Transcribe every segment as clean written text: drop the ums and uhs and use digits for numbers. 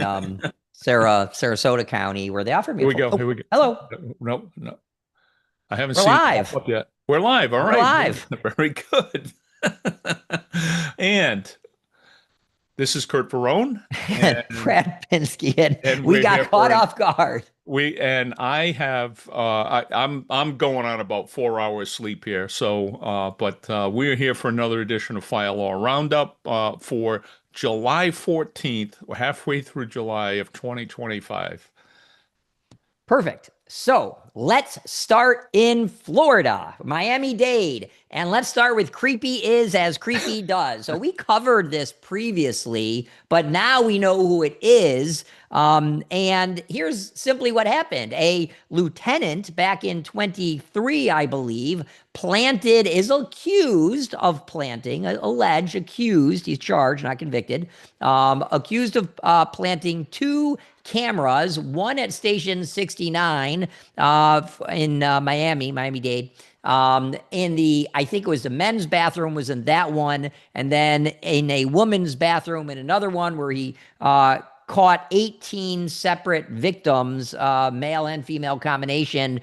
in Sarasota County, where they offered me Here a we full. go. Oh, Here we go. hello, No, no. I haven't we're seen it pop live. up yet. We're live. All We're right. live. Very good. And this is Curt and Brad Pinsky, and we we're got here for caught off guard. I have I'm going on about 4 hours sleep here. So but we're here for another edition of Fire Law Roundup for July 14th. We're halfway through July of 2025. Perfect. So let's start in Florida, Miami-Dade, and let's start with creepy is as creepy does. So we covered this previously, but now we know who it is. And here's simply what happened. A lieutenant back in 23, I believe, is accused of planting, alleged, accused, he's charged, not convicted, accused of planting two cameras, one at Station 69 in Miami-Dade. I think it was the men's bathroom was in that one, and then in a woman's bathroom in another one where he caught 18 separate victims, male and female combination.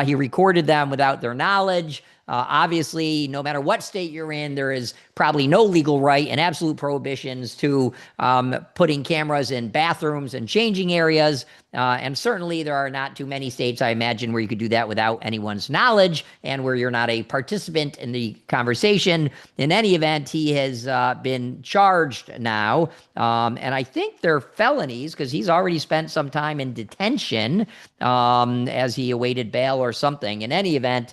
He recorded them without their knowledge. Obviously, no matter what state you're in, there is probably no legal right and absolute prohibitions to putting cameras in bathrooms and changing areas. And certainly there are not too many states, I imagine, where you could do that without anyone's knowledge and where you're not a participant in the conversation. In any event, he has been charged now. And I think they're felonies because he's already spent some time in detention as he awaited bail or something. In any event,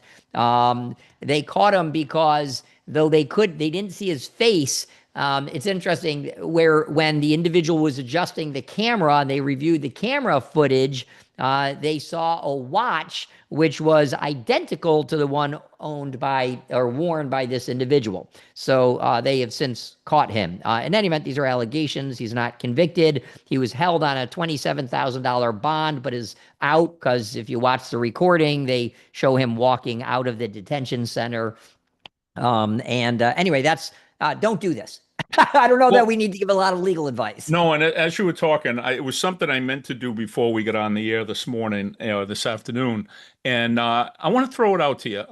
they caught him because though they didn't see his face. It's interesting when the individual was adjusting the camera and they reviewed the camera footage, they saw a watch which was identical to the one owned by or worn by this individual. So they have since caught him. In any event, these are allegations. He's not convicted. He was held on a $27,000 bond, but is out because if you watch the recording, they show him walking out of the detention center. Anyway, don't do this. I don't know that Well, we need to give a lot of legal advice. no, and as you were talking, it was something I meant to do before we got on the air this morning, this afternoon, and I want to throw it out to you.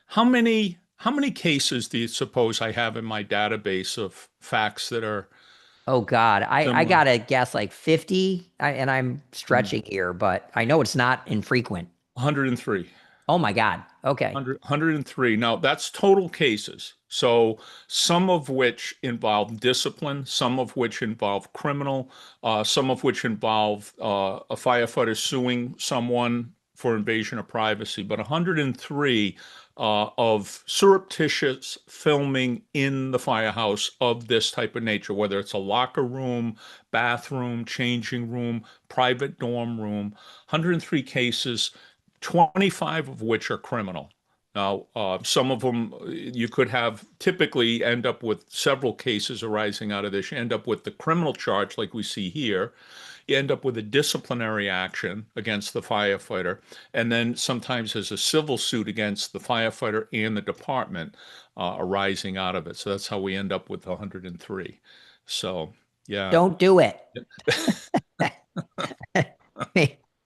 How many cases do you suppose I have in my database of facts that are Oh God, I similar? gotta guess like 50, and I'm Hmm. stretching here, but I know it's not infrequent. 103. Oh my God. Okay. 103. Now, that's total cases. So, some of which involve discipline, some of which involve criminal, some of which involve a firefighter suing someone for invasion of privacy. But 103 of surreptitious filming in the firehouse of this type of nature, whether it's a locker room, bathroom, changing room, private dorm room, 103 cases. 25 of which are criminal. Now, some of them you could have typically end up with several cases arising out of this. You end up with the criminal charge, like we see here. You end up with a disciplinary action against the firefighter. And then sometimes there's a civil suit against the firefighter and the department arising out of it. So that's how we end up with 103. So, yeah. Don't do it.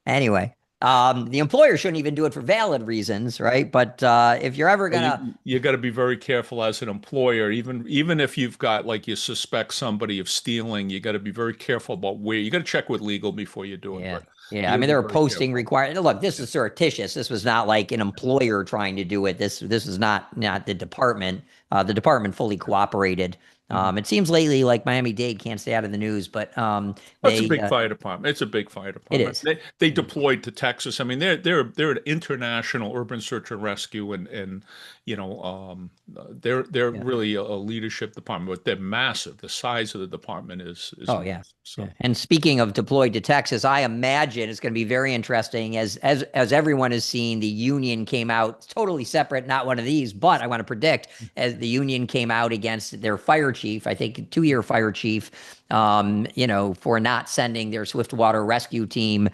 Anyway, the employer shouldn't even do it for valid reasons, right? But if you're ever Well, gonna, you got to be very careful as an employer, even if you've got like you suspect somebody of stealing, you got to be very careful about where you got to check with legal before you do it. yeah, But yeah. you I got to mean, be there are very posting careful. required. Look, this is surreptitious. This was not like an employer trying to do it. This is not the department. The department fully cooperated. Mhm. It seems lately like Miami-Dade can't stay out of the news, but That's a they big fire department. It's a big fire it department. is. They deployed to Texas. I mean, they're an international urban search and rescue, and you know, they're Yeah. really a leadership department, but they're massive. The size of the department is Oh yeah. massive. Yeah. So. And speaking of deployed to Texas, I imagine it's going to be very interesting as everyone has seen, the union came out totally separate, not one of these, but I want to predict as the union came out against their fire chief, I think 2-year fire chief, for not sending their swiftwater rescue team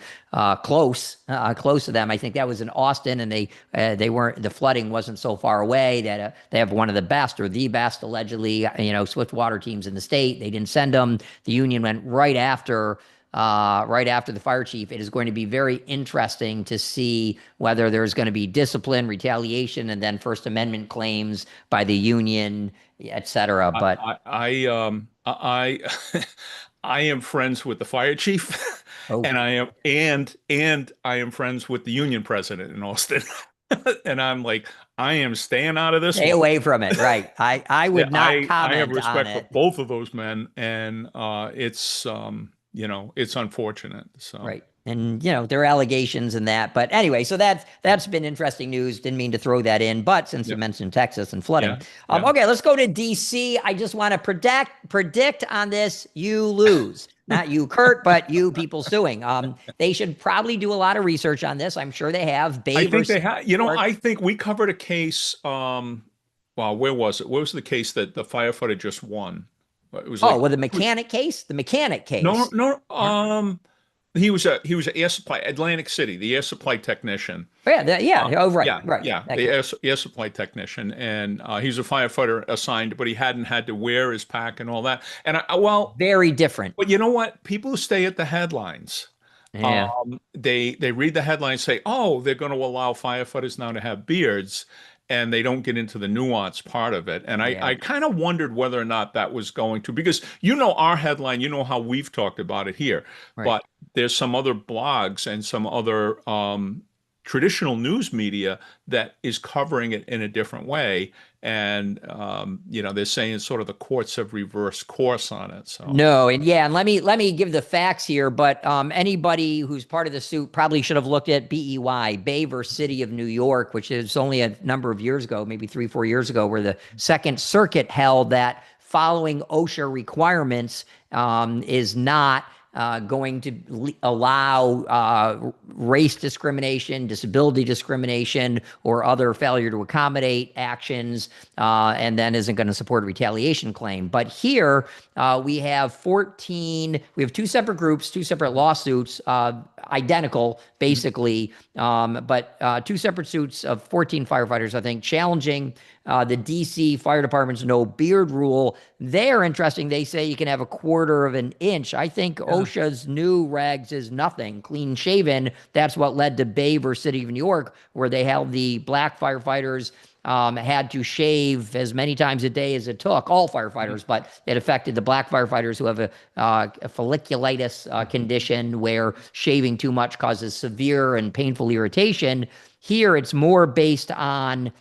close to them. I think that was in Austin, and they weren't the flooding wasn't so far away that they have one of the best or the best allegedly swiftwater teams in the state. They didn't send them. The union went right after right after the fire chief. It is going to be very interesting to see whether there's going to be discipline, retaliation, and then First Amendment claims by the union, et cetera. But I am friends with the fire chief, oh, and I am friends with the union president in Austin, and I'm like, I am staying out of this stay one. away from it. Right. I Yeah, would not I have comment on respect for it. both of those men, and it's it's unfortunate. So Right. And there are allegations in that. But anyway, so that's been interesting news. Didn't mean to throw that in, but since you yeah, mentioned Texas and flooding. yeah, yeah. Okay, let's go to DC. I just want to predict on this, you lose. Not you, Curt, but you people suing. They should probably do a lot of research on this. I'm sure they have. I Bay think they versus had, New York. I think we covered a case. Well, where was it? Where was the case that the firefighter just won? It was Oh, like, well, the mechanic case? The mechanic no, case. no. He was an air supply, Atlantic City, the air supply technician. Yeah, yeah. Oh, right, Yeah, right. yeah, That the case. air supply technician, and he's a firefighter assigned, but he hadn't had to wear his pack and all that. And well, Very different. but you know what? People who stay at the headlines, Yeah, they read the headlines, say, "Oh, they're going to allow firefighters now to have beards," and they don't get into the nuance part of it. And yeah, I kind of wondered whether or not that was going to, because our headline, how we've talked about it here, right. but there's some other blogs and some other traditional news media that is covering it in a different way. And they're saying sort of the courts have reversed course on it. So No, and yeah, and let me give the facts here, but anybody who's part of the suit probably should have looked at BEY, Bay versus City of New York, which is only a number of years ago, maybe 3, 4 years ago, where the Second Circuit held that following OSHA requirements is not going to allow race discrimination, disability discrimination, or other failure to accommodate actions, and then isn't going to support a retaliation claim. But here we have 14, we have two separate groups, two separate lawsuits, identical basically, but two separate suits of 14 firefighters, I think, challenging the DC Fire Department's no beard rule. They're interesting. They say you can have a quarter of an inch. I think yeah. OSHA's new regs is nothing, clean shaven. That's what led to Bay versus City of New York, where they held the black firefighters had to shave as many times a day as it took, all firefighters, but it affected the black firefighters who have a folliculitis condition where shaving too much causes severe and painful irritation. Here, it's more based on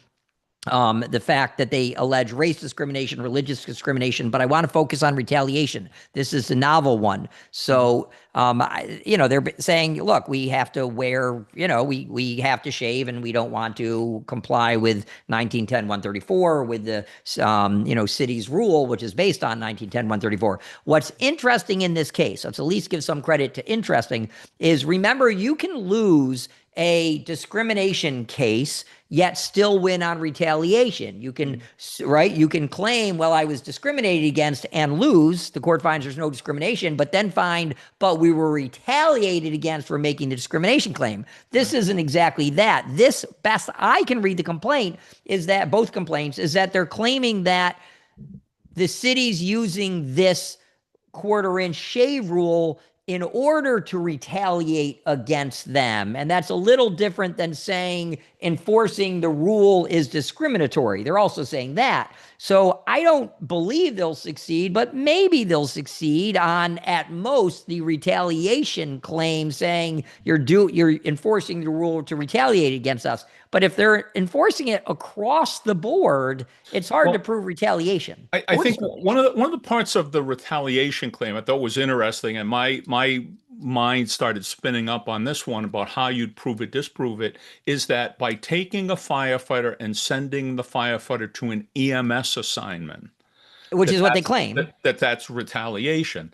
the fact that they allege race discrimination, religious discrimination, but I want to focus on retaliation. This is a novel one. So, they're saying, look, we have to wear, we have to shave and we don't want to comply with 1910-134, with the, city's rule, which is based on 1910-134. What's interesting in this case, let's at least give some credit to interesting, is remember, you can lose a discrimination case yet still win on retaliation. You can, right? You can claim, well, I was discriminated against and lose. The court finds there's no discrimination, but then find, but we were retaliated against for making the discrimination claim. This isn't exactly that. This, best I can read the complaint, is that both complaints is that they're claiming that the city's using this quarter-inch shave rule in order to retaliate against them. And that's a little different than saying enforcing the rule is discriminatory. They're also saying that. So I don't believe they'll succeed, but maybe they'll succeed on, at most, the retaliation claim, saying you're enforcing the rule to retaliate against us. But if they're enforcing it across the board, it's hard to prove retaliation. I think one of the parts of the retaliation claim I thought was interesting, and my mind started spinning up on this one about how you'd prove it, disprove it, is that by taking a firefighter and sending the firefighter to an EMS assignment, Which is what they claim. that's retaliation.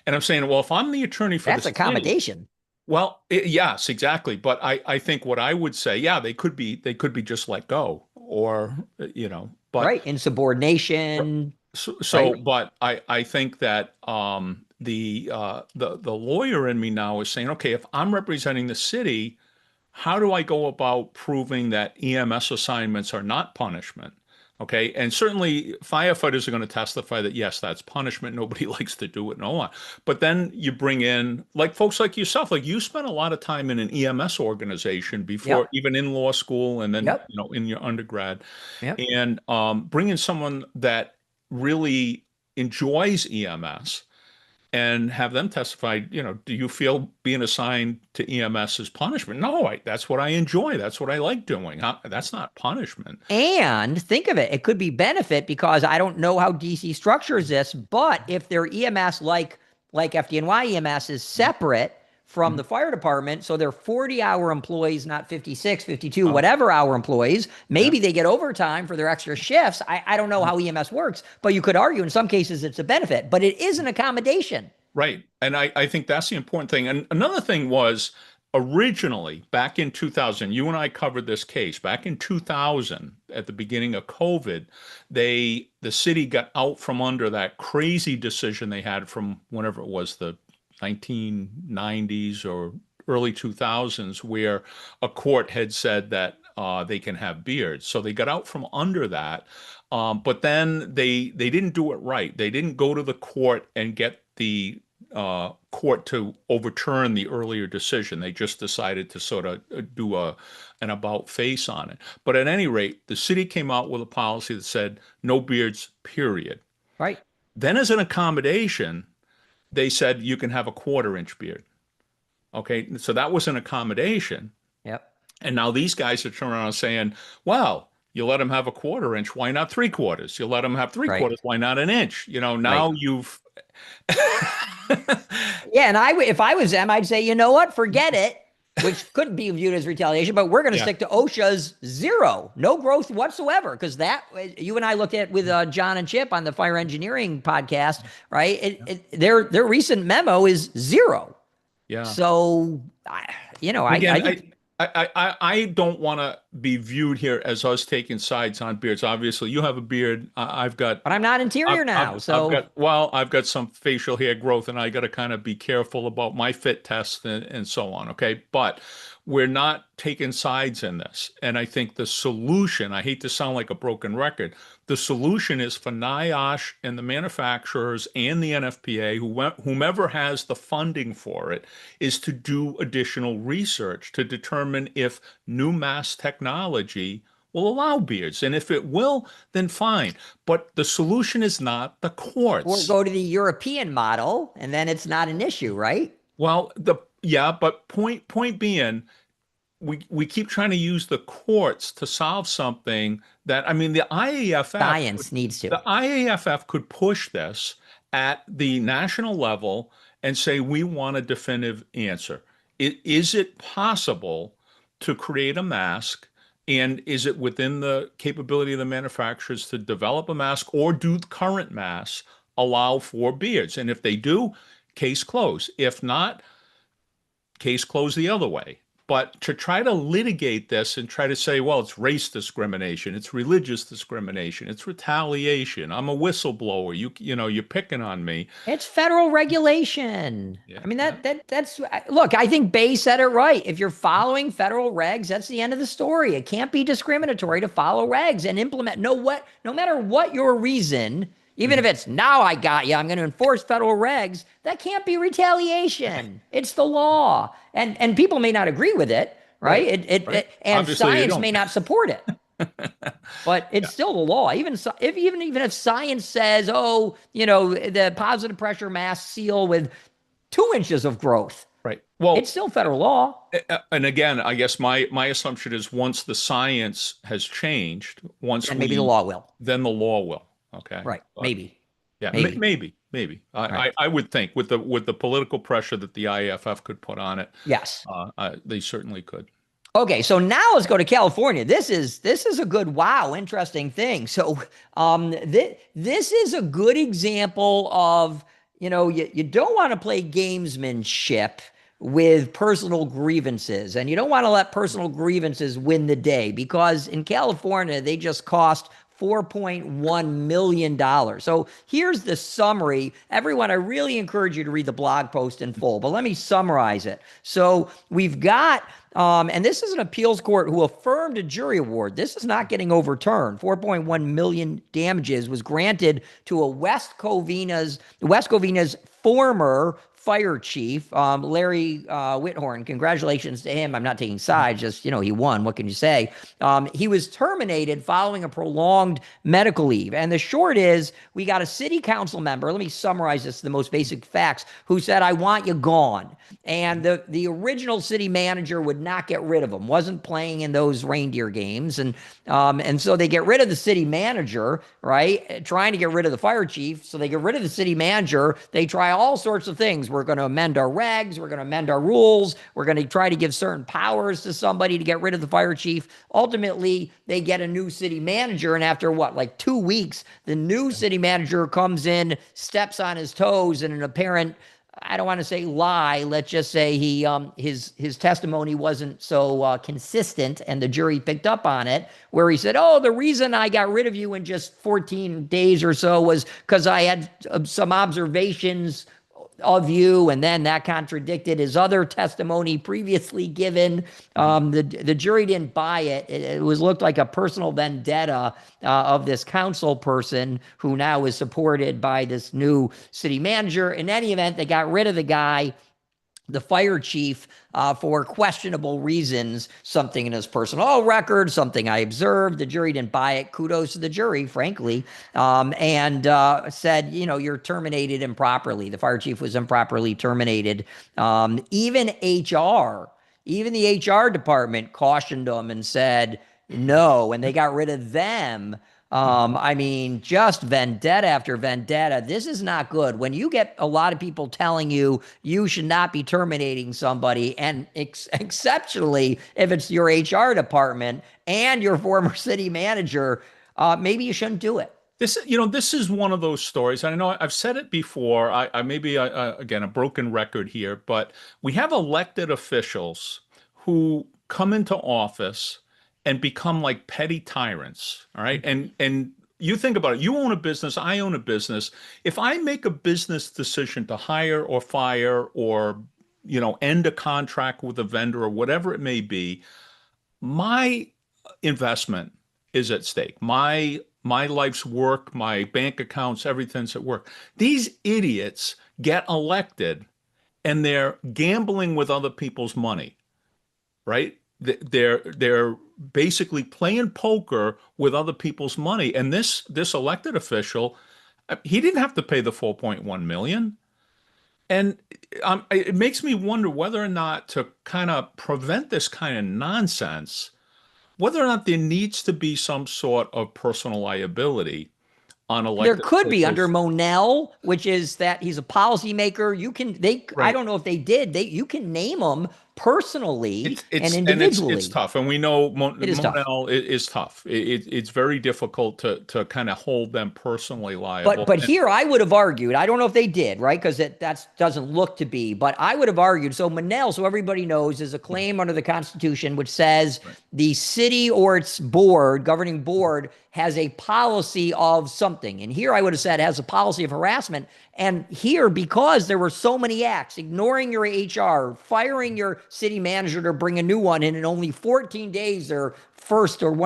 And I'm saying, well, if I'm the attorney for That's the city, accommodation. well, yes, exactly. But I think what I would say, yeah, they could be just let go, or but Right. Insubordination. so Right. but I think that the lawyer in me now is saying, okay, if I'm representing the city, how do I go about proving that EMS assignments are not punishment? Okay. And certainly firefighters are going to testify that, yes, that's punishment. Nobody likes to do it and all that. But then you bring in like folks like yourself, like you spent a lot of time in an EMS organization before, Yep. even in law school and then, Yep. in your undergrad. Yep. And bring in someone that really enjoys EMS and have them testify, do you feel being assigned to EMS is punishment? No, that's what I enjoy. That's what I like doing. That's not punishment. And think of it, it could be benefit because I don't know how DC structures this, but if their EMS like FDNY EMS is separate from the fire department, so they're 40-hour employees, not 56, 52, Oh, whatever hour employees, yeah. maybe they get overtime for their extra shifts. I don't know how EMS works, but you could argue in some cases it's a benefit, but it is an accommodation. Right. And I think that's the important thing. And another thing was originally back in 2000, you and I covered this case. Back in 2000, at the beginning of COVID, the city got out from under that crazy decision they had from whenever it was, the 1990s or early 2000s, where a court had said that they can have beards. So they got out from under that. But then they didn't do it right. They didn't go to the court and get the court to overturn the earlier decision. They just decided to sort of do an about face on it. But at any rate, the city came out with a policy that said no beards, period. Right. Then as an accommodation, they said you can have a 1/4 inch beard. Okay, so that was an accommodation. Yep. And now these guys are turning around saying, well, you let them have a 1/4 inch, why not 3/4? You let them have three Right. quarters, why not an inch? Right. Now you've Yeah, and if I was them, I'd say, you know what, forget it, which could be viewed as retaliation, but we're going to yeah, stick to OSHA's 0, no growth whatsoever, because that you and I looked at with John and Chip on the fire engineering podcast, right? Their recent memo is 0. yeah. So, I Again, think, I don't want to be viewed here as us taking sides on beards. Obviously, you have a beard. I've got but I'm not interior now, so I've got some facial hair growth, and I got to kind of be careful about my fit test and so on. Okay, but we're not taking sides in this. And I think the solution, I hate to sound like a broken record, the solution is for NIOSH and the manufacturers and the NFPA, whomever has the funding for it, is to do additional research to determine if new mass technology will allow beards. And if it will, then fine. But the solution is not the or courts. go to the European model, and then it's not an issue, right? Well, but point being, we keep trying to use the courts to solve something that, I mean, Science needs to. the IAFF could push this at the national level and say, we want a definitive answer. Is it possible to create a mask? And is it within the capability of the manufacturers to develop a mask, or do current masks allow for beards? And if they do, case closed. If not, case closed the other way. But to try to litigate this and try to say, well, it's race discrimination, it's religious discrimination, it's retaliation, I'm a whistleblower, you're picking on me. It's federal regulation. Yeah, I mean, yeah. that's look, I think Bay said it right. If you're following federal regs, that's the end of the story. It can't be discriminatory to follow regs and implement no matter what your reason, even if it's now I got you, I'm going to enforce federal regs, that can't be retaliation. It's the law. And people may not agree with it, right? Right. And Obviously, they science don't. may not support it. But it's still the law. Even if science says, oh, the positive pressure mask seal with 2 inches of growth, Right. Well, it's still federal law. and again, I guess my assumption is once the science has changed, And maybe the law will. then the law will. Okay. Right. But Maybe. yeah, Maybe. maybe. Right. I would think with the political pressure that the IAFF could put on it, Yes. they certainly could. Okay, so now let's go to California. This is a good, interesting thing. So, this is a good example of, you don't want to play gamesmanship with personal grievances, and you don't want to let personal grievances win the day, because in California they just cost $4.1 million. So here's the summary. Everyone, I really encourage you to read the blog post in full, but let me summarize it. So we've got, and this is an appeals court who affirmed a jury award. This is not getting overturned. 4.1 million damages was granted to a West Covina's former fire chief, Larry Whithorn. Congratulations to him. I'm not taking sides, just, he won. What can you say? He was terminated following a prolonged medical leave. And the short is, we got a city council member, let me summarize this, the most basic facts, who said, I want you gone. And the original city manager would not get rid of him, wasn't playing in those reindeer games. And so they get rid of the city manager, right? Trying to get rid of the fire chief. So they get rid of the city manager. They try all sorts of things. We're going to amend our regs. We're going to amend our rules. We're going to try to give certain powers to somebody to get rid of the fire chief. Ultimately, they get a new city manager. And after like 2 weeks, the new city manager comes in, steps on his toes in an apparent, I don't want to say lie. Let's just say his testimony wasn't so consistent, and the jury picked up on it, where he said, "Oh, the reason I got rid of you in just 14 days or so was because I had some observations of you," and then that contradicted his other testimony previously given. The jury didn't buy it. It looked like a personal vendetta of this council person who now is supported by this new city manager. In any event, they got rid of the guy, the fire chief, for questionable reasons, something in his personal record, something I observed. The jury didn't buy it. Kudos to the jury, frankly, and said, you're terminated improperly. The fire chief was improperly terminated. Even the HR department cautioned them and said no, and they got rid of them. Just vendetta after vendetta. This is not good. When you get a lot of people telling you you should not be terminating somebody, and exceptionally, if it's your HR department and your former city manager, maybe you shouldn't do it. This is one of those stories. I know I've said it before. Again, a broken record here, but we have elected officials who come into office and become like petty tyrants. All right. And you think about it, you own a business, I own a business. If I make a business decision to hire or fire or, end a contract with a vendor or whatever it may be, my investment is at stake. My life's work, my bank accounts, everything's at work. These idiots get elected and they're gambling with other people's money, right? They're basically playing poker with other people's money. And this elected official, he didn't have to pay the 4.1 million. And it makes me wonder whether or not, to kind of prevent this kind of nonsense, whether or not there needs to be some sort of personal liability on elected There could be officials. under Monell, which is that he's a policymaker. Right. I don't know if they did. You can name them personally and individually. It's tough, and we know Monell is tough. It's very difficult to kind of hold them personally liable. But here I would have argued, I don't know if they did, right? Because that doesn't look to be, but I would have argued. So Monell, so everybody knows, is a claim under the Constitution which says the city or its governing board, has a policy of something. And here I would have said has a policy of harassment. And here, because there were so many acts, ignoring your HR, firing your city manager to bring a new one in only 14 days, one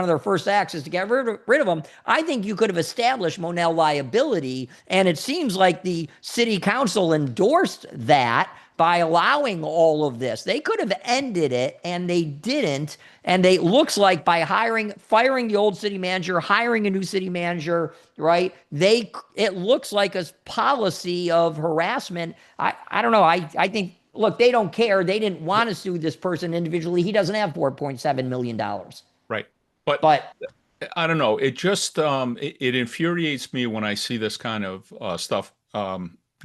of their first acts is to get rid of them, I think you could have established Monell liability. And it seems like the city council endorsed that by allowing all of this. They could have ended it, and they didn't. And it looks like by firing the old city manager, hiring a new city manager, right? It looks like a policy of harassment. I don't know. I think, look, they don't care. They didn't want to sue this person individually. He doesn't have $4.7 million. Right. But I don't know. It just it infuriates me when I see this kind of stuff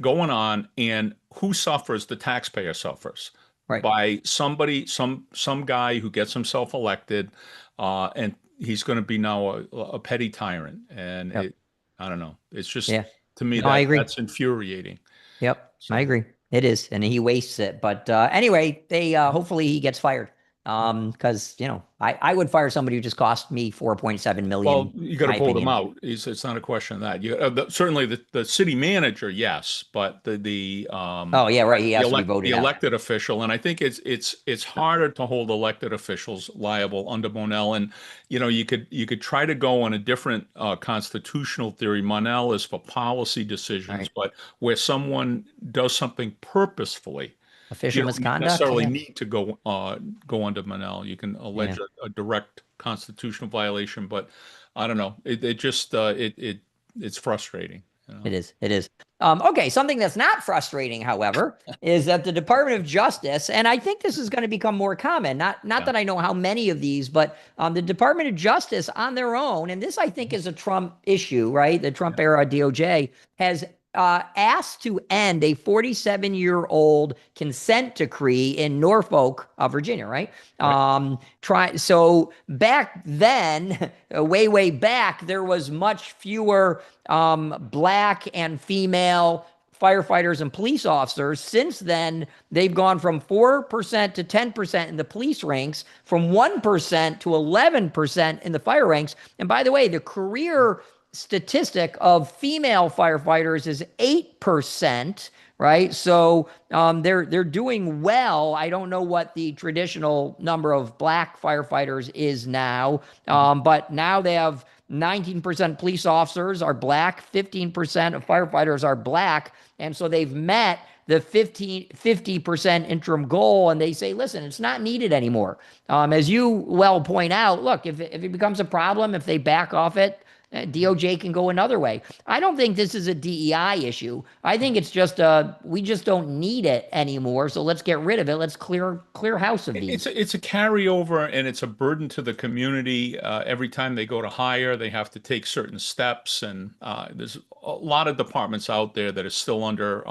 going on, and who suffers? The taxpayer suffers. Right. By somebody, some guy who gets himself elected, and he's going to be now a petty tyrant. And I don't know. It's just, to me, I agree. That's infuriating. Yep. So. I agree. It is. And he wastes it. But anyway, hopefully he gets fired. Because, I would fire somebody who just cost me 4.7 Well, million, you in got to my vote them opinion. out. It's not a question of that. Certainly the city manager, yes, but Oh, yeah, right. He has to be the voted out. elected official, and I think it's harder to hold elected officials liable under Monell. And you could try to go on a different constitutional theory. Monell is for policy All decisions, right. but where someone does something purposefully, you Official don't misconduct. necessarily Yeah. need to go under Manel. You can Yeah. allege a direct constitutional violation, but I don't know. It just it's frustrating, you know. It is. It is. Okay. Something that's not frustrating, however, is that the Department of Justice, and I think this is going to become more common. Not Yeah. that I know how many of these, but the Department of Justice on their own, and this I think is a Trump issue, right? The Trump era DOJ has asked to end a 47-year-old consent decree in Norfolk, Virginia, right? Right. So back then, way back, there was much fewer black and female firefighters and police officers. Since then, they've gone from 4% to 10% in the police ranks, from 1% to 11% in the fire ranks. And by the way, the career statistic of female firefighters is 8%, right? So they're doing well. I don't know what the traditional number of black firefighters is now, but now they have 19% police officers are black, 15% of firefighters are black. And so they've met the 50% interim goal. And they say, listen, it's not needed anymore. As you well point out, look, if it becomes a problem, if they back off it, DOJ can go another way. I don't think this is a DEI issue. I think it's just we just don't need it anymore. So let's get rid of it. Let's clear house of It's these. it's a carryover and it's a burden to the community. Every time they go to hire, they have to take certain steps, and there's a lot of departments out there that are still under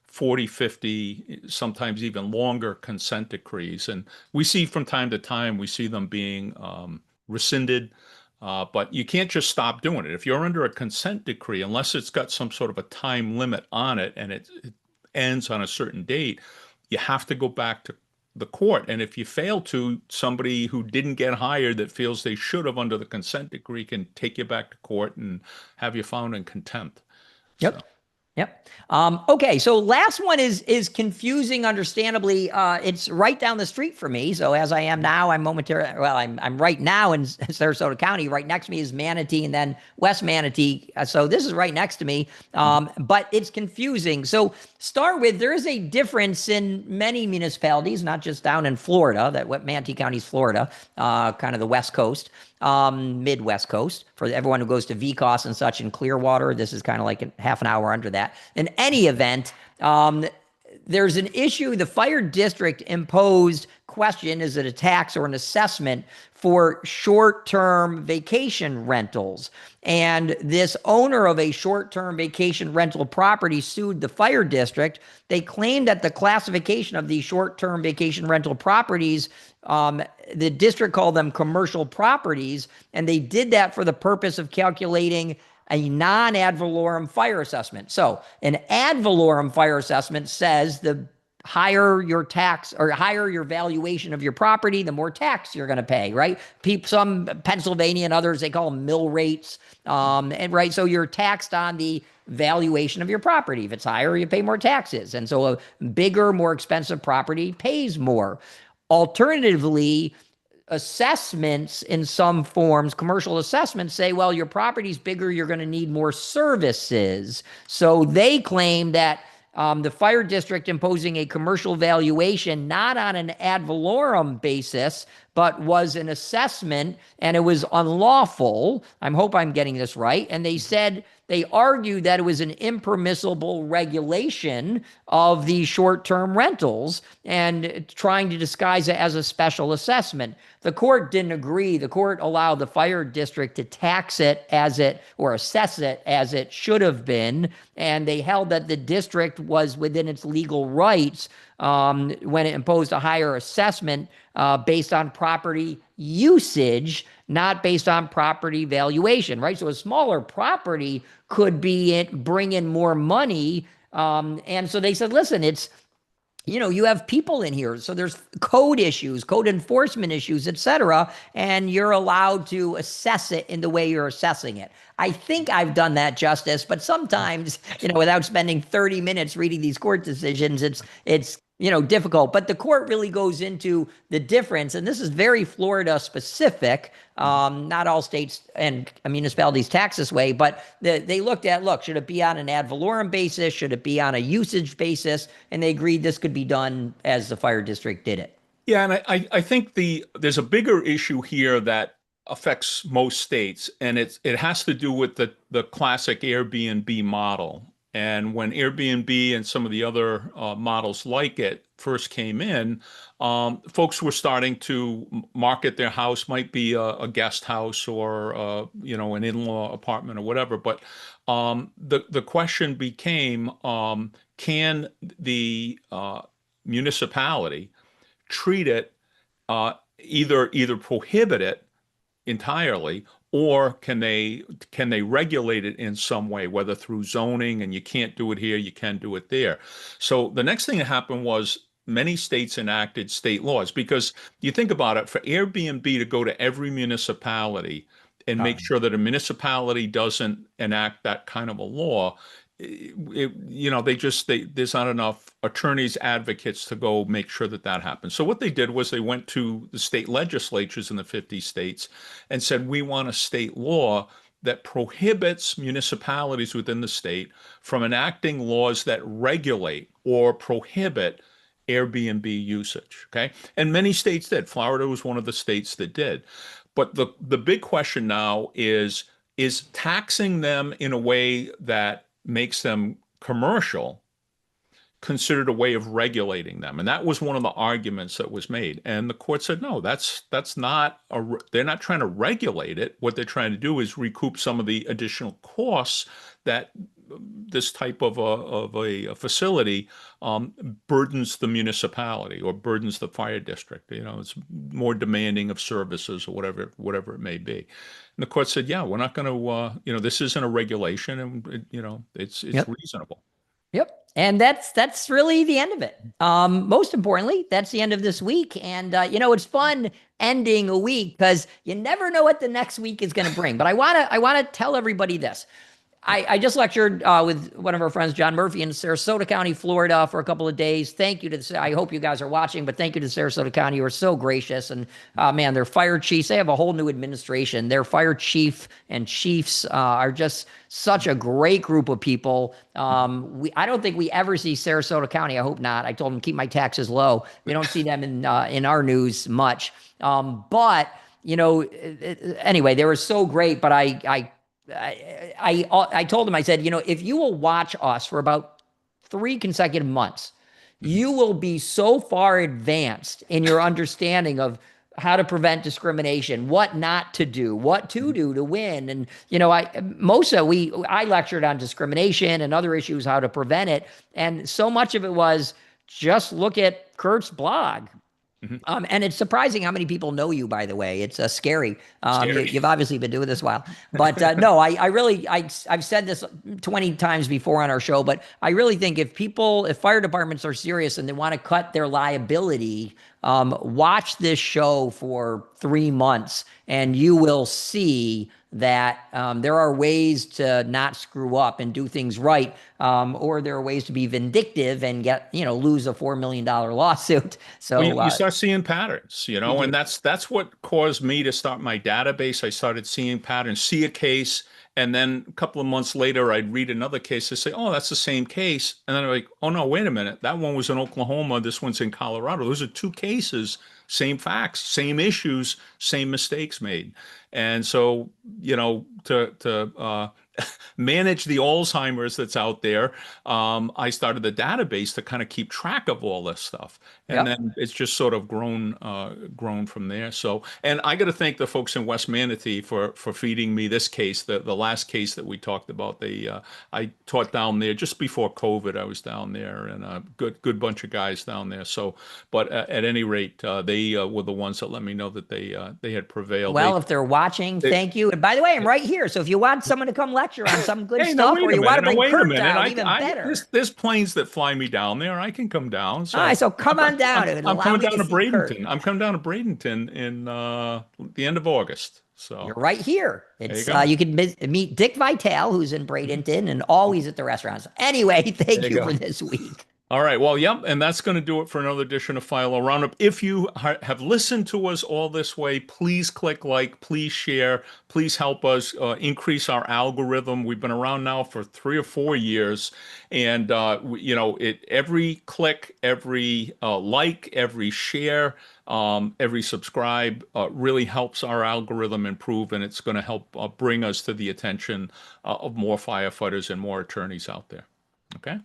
40, 50, sometimes even longer consent decrees. And we see from time to time, we see them being rescinded. But you can't just stop doing it. If you're under a consent decree, unless it's got some sort of a time limit on it and it ends on a certain date, you have to go back to the court. And if you fail to, somebody who didn't get hired that feels they should have under the consent decree can take you back to court and have you found in contempt. So Yep. Yep. Okay. So last one is confusing. Understandably, it's right down the street for me. So as I am now, I'm momentarily. Well, I'm right now in Sarasota County. Right next to me is Manatee, and then West Manatee. So this is right next to me. But it's confusing. So start with there is a difference in many municipalities, not just down in Florida. That what Manatee County is Florida, kind of the West Coast, Midwest Coast. For everyone who goes to VCOS and such in Clearwater, this is kind of like half an hour under that. In any event, there's an issue. The fire district imposed question, is it a tax or an assessment for short-term vacation rentals? And this owner of a short-term vacation rental property sued the fire district. They claimed that the classification of these short-term vacation rental properties, the district called them commercial properties, and they did that for the purpose of calculating a non-ad valorem fire assessment. So an ad valorem fire assessment says the higher your tax or higher your valuation of your property, the more tax you're going to pay, right? Some Pennsylvania and others, they call them mill rates. And right, so you're taxed on the valuation of your property. If it's higher, you pay more taxes. And so a bigger, more expensive property pays more. Alternatively, assessments in some forms, commercial assessments say, well, your property's bigger, you're going to need more services. So they claim that the fire district imposing a commercial valuation, not on an ad valorem basis, but was an assessment and it was unlawful. I hope I'm getting this right. And they argued that it was an impermissible regulation of the short-term rentals and trying to disguise it as a special assessment. The court didn't agree. The court allowed the fire district to tax it or assess it as it should have been. And they held that the district was within its legal rights when it imposed a higher assessment based on property usage, not based on property valuation, right? So a smaller property could bring in more money. And so they said, listen, you have people in here. So there's code issues, code enforcement issues, et cetera. And you're allowed to assess it in the way you're assessing it. I think I've done that justice, but sometimes, without spending 30 minutes reading these court decisions, it's difficult. But the court really goes into the difference, and this is very Florida specific. Not all states and municipalities tax this way, but they looked at, look, should it be on an ad valorem basis? Should it be on a usage basis? And they agreed this could be done as the fire district did it. Yeah, and I think there's a bigger issue here that affects most states, and it has to do with the classic Airbnb model. And when Airbnb and some of the other models like it first came in, folks were starting to market their house, might be a guest house or an in-law apartment or whatever. But the question became, can the municipality treat it, either prohibit it entirely, or can they regulate it in some way, whether through zoning, and you can't do it here, you can do it there. So the next thing that happened was many states enacted state laws, because you think about it, for Airbnb to go to every municipality and make sure that a municipality doesn't enact that kind of a law, there's not enough attorneys, advocates to go make sure that happens. So what they did was they went to the state legislatures in the 50 states and said, we want a state law that prohibits municipalities within the state from enacting laws that regulate or prohibit Airbnb usage. Okay. And many states did. Florida was one of the states that did. But the big question now is taxing them in a way that makes them commercial considered a way of regulating them. And that was one of the arguments that was made. And the court said, no, that's not they're not trying to regulate it. What they're trying to do is recoup some of the additional costs that this type of a facility burdens the municipality or burdens the fire district. It's more demanding of services or whatever it may be. And the court said, yeah, we're not going to, this isn't a regulation, and it's Yep. reasonable. Yep. And that's really the end of it. Most importantly, that's the end of this week. And it's fun ending a week because you never know what the next week is going to bring. But I want to tell everybody this. I just lectured with one of our friends, John Murphy, in Sarasota County, Florida, for a couple of days. Thank you to I hope you guys are watching, but thank you to Sarasota County. You were so gracious. And man, their fire chiefs, they have a whole new administration. Their fire chief and chiefs are just such a great group of people. I don't think we ever see Sarasota County. I hope not. I told them keep my taxes low. We don't see them in our news much. But anyway, they were so great. But I told him, I said, if you will watch us for about 3 consecutive months, you will be so far advanced in your understanding of how to prevent discrimination, what not to do, what to do to win. And, I lectured on discrimination and other issues, how to prevent it. And so much of it was just look at Curt's blog. And it's surprising how many people know you, by the way. It's scary. You've obviously been doing this a while. But no, I've said this 20 times before on our show, but I really think if fire departments are serious and they want to cut their liability, watch this show for 3 months and you will see that there are ways to not screw up and do things right, or there are ways to be vindictive and lose a $4 million lawsuit. So you start seeing patterns, and that's what caused me to start my database. I started seeing patterns, see a case, and then a couple of months later, I'd read another case. I say, oh, that's the same case. And then I'm like, oh, no, wait a minute. That one was in Oklahoma. This one's in Colorado. Those are 2 cases, same facts, same issues, same mistakes made. And so, to manage the Alzheimer's that's out there, I started the database to kind of keep track of all this stuff. And then it's just sort of grown from there. So, and I got to thank the folks in West Manatee for feeding me this case, the last case that we talked about. I taught down there just before COVID. I was down there, and a good bunch of guys down there. So, but at any rate, they they were the ones that let me know that they had prevailed. Well, if they're watching, thank you. And by the way, I'm right here. So if you want someone to come lecture on some good Hey, no, stuff, wait or a you want to minute. Now, bring wait a Curt minute. down, even better. There's planes that fly me down there. I can come down. All right, so come on down. I'm Allow coming me down to to see Curt. Bradenton. I'm coming down to Bradenton in the end of August. You're So right here. there you It's go. you can meet Dick Vitale, who's in Bradenton and always at the restaurants. Anyway, There thank you you go. for this week. All right. Well, yep. And that's going to do it for another edition of Fire Law Roundup. If you have listened to us all this way, please click like, please share, please help us increase our algorithm. We've been around now for 3 or 4 years. And, every click, every like, every share, every subscribe really helps our algorithm improve. And it's going to help bring us to the attention of more firefighters and more attorneys out there. Okay.